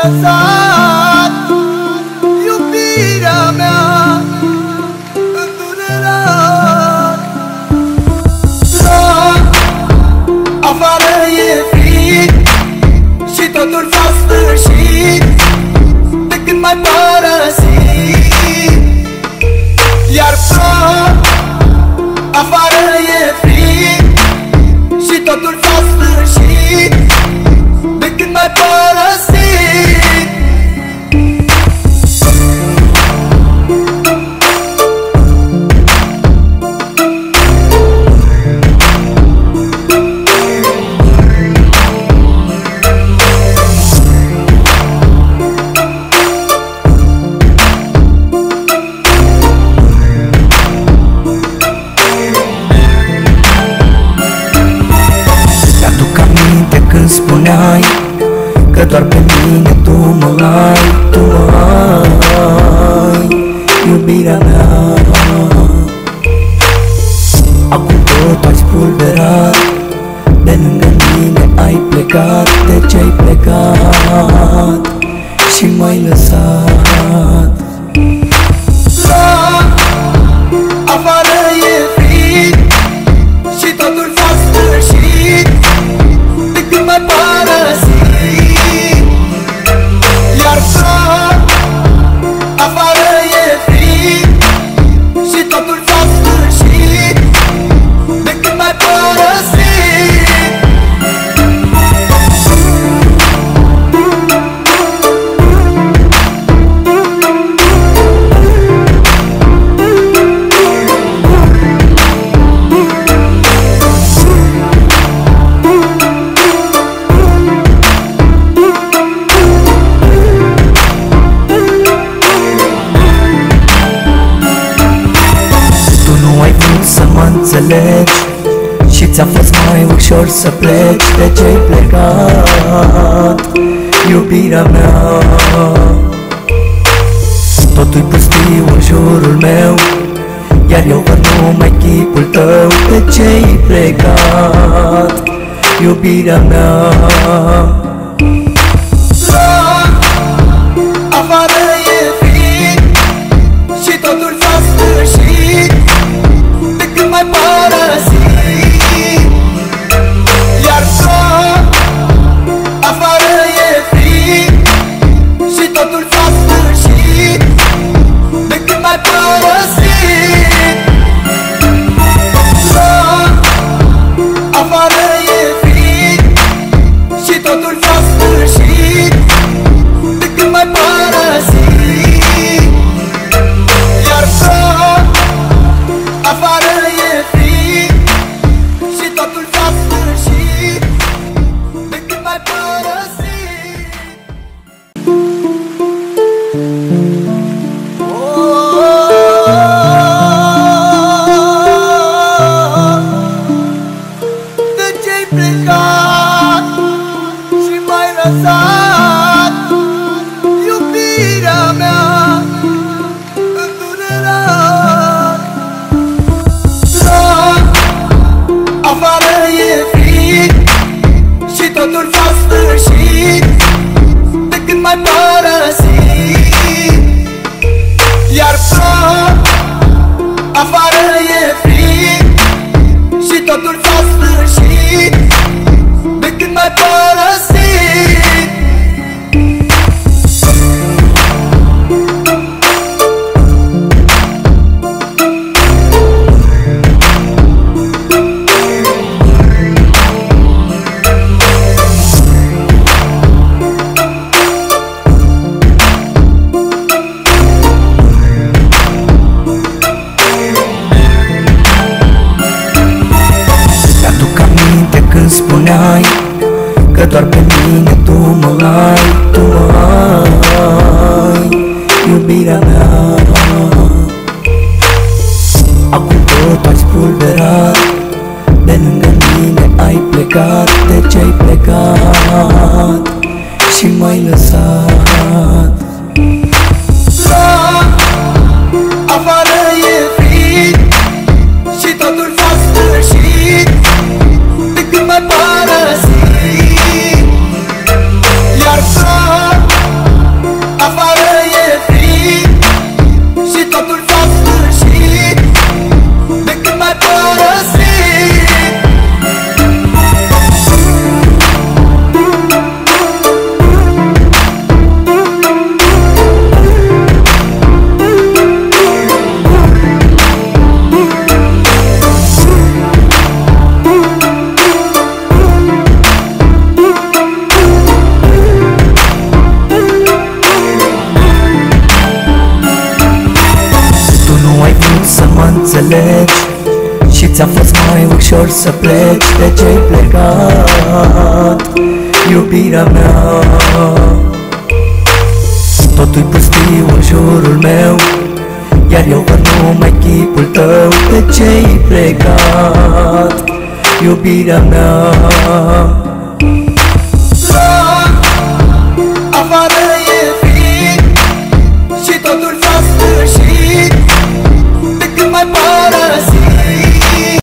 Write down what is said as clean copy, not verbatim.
lăsat iubirea mea îndurerat. La afară e frig și totul s-a sfârșit de când m-ai părăsit. Iar afară e frig și totul s-a sfârșit de când m-ai părăsit. Când spuneai că doar pe mine tu mă ai, tu mă ai, iubirea mea. Acum tot ai spulberat, de lângă mine ai plecat. De ce ai plecat și m-ai lăsat? La afară e frig și totul s-a sfârșit de când m-ai părăsit. Iar afară e frig și totul s-a sfârșit de când m-ai părăsit. Să mă înțelegi și ți-a fost mai ușor să pleci. De ce-ai plecat, iubirea mea? Totul-i pustiu în jurul meu, iar eu văd numai chipul tău. De ce-ai plecat, iubirea mea? La afară e frig și totul s-a sfârșit de când m-ai părăsit. Iar afară e frig și totul s-a sfârșit de când m-ai părăsit. Afară e frig și totul s-a sfârșit de când m-ai părăsit. Iar afară e frig și totul s-a sfârșit de când m-ai părăsit. De ce-ai plecat și m-ai lăsat iubirea mea îndurerat? Afară e frig și totul s-a sfârșit de când m-ai părăsit. Iar afară e frig și totul s-a sfârșit de când m-ai părăsit. Când spuneai că doar pe înțelegi și ți-a fost mai ușor să pleci. De ce-ai plecat, iubirea mea? Totul-i pustiu în jurul meu, iar eu văd numai chipul tău. De ce-ai plecat, iubirea mea?